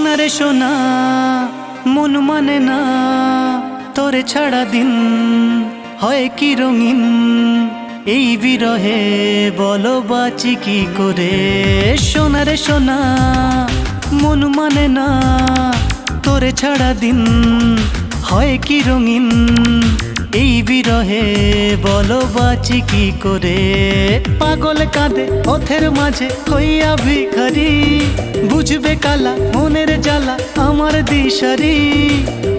সোনা রে সোনা মন মানে না তোরে ছাড়া দিন হয় কি রঙিন। এই বিরহে বলো বাঁচি কি করে। সোনা রে সোনা মন মানে না তোরে ছাড়া দিন হয় কি রঙিন। এই বিরহে বলো বাঁচি কি করে। পাগল কাঁদে পথের মাঝে হইয়া ভিখারি, বুঝবে কালা মনের জ্বালা আমার দিশারি।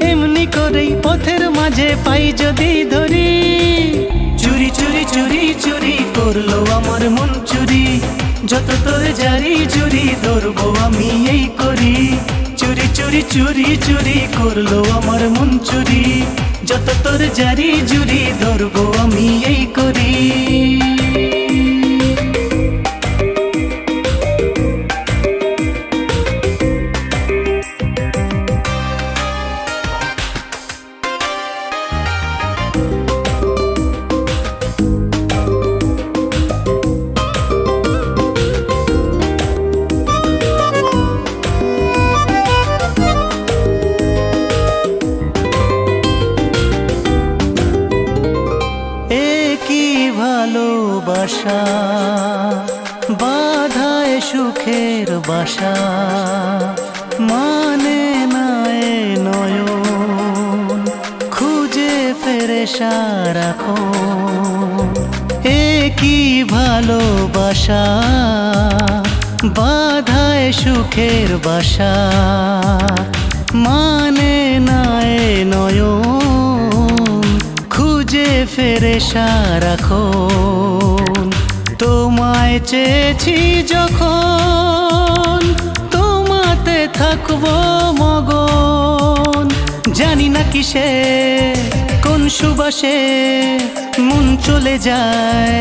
এমনি করেই পথের মাঝে পাই যদি ধরি, চুরি চুরি চুরি চুরি করলো আমার মন চুরি। যত তোর জারি চুরি ধরবো আমি এই করি। চুরি চুরি চুরি চুরি করলো আমার মন চুরি। যত তোর জারি জুরি ধরবো আমি এই করি। ভালোবাসা বাধায় সুখের বাসা, মানে না এ নয়ন খুঁজে ফেরে সারাক্ষণ। এ কি ভালোবাসা বাধায় সুখের বাসা, মানে না এ নয়ন খুঁজে ফেরে সারাক্ষণ। তোমায় চেয়েছি যখন তোমাতে থাকবো মগন। জানি না কিসে কোন সুবাসে মন চলে যায়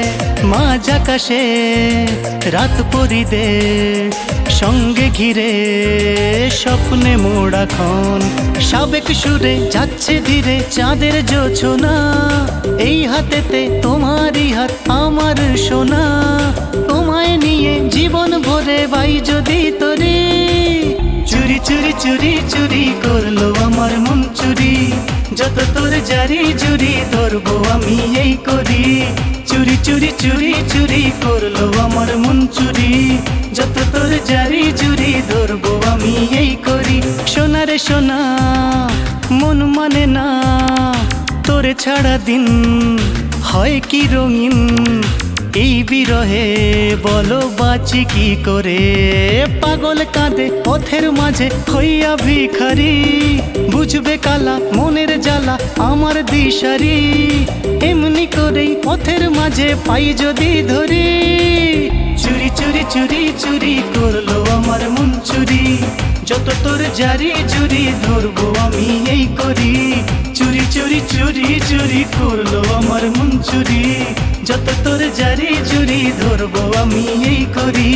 মাঝ আকাশে। রাত পরিদের সঙ্গে ঘিরে স্বপ্নে মোড়াক্ষণ। সাবেক সুরে যাচ্ছে ধীরে চাঁদের জোছনা, এই হাতেতে তোমারই হাত আমার সোনা। তোমায় নিয়ে জীবন ভরে বাই যদি তোরে। চুরি চুরি চুরি চুরি করলো আমার মন চুরি। যত তোর জারি জুরি ধরবো আমি এই করি। চুরি চুরি চুরি চুরি করলো আমার মন চুরি। যত তোর জারি জুরি ধরবো আমি এই করি। সোনা রে সোনা মন মানে না তোরে ছাড়া দিন হয় কি রঙিন। এই বিরহে বলো বাঁচি কি করে। পাগল কাঁদে পথের মাঝে হইয়া ভিখারি, বুঝবে কালা মনের জ্বালা আমার দিশারি। এমনি করেই পথের মাঝে পাই যদি ধরি, চুরি চুরি চুরি চুরি করলো আমার মন চুরি। যত তোর জারি জুরি ধরবো আমি এই করি। চুরি চুরি চুরি চুরি করলো আমার মন চুরি। যত তোর জারি জুরি ধরবো আমি এই করি।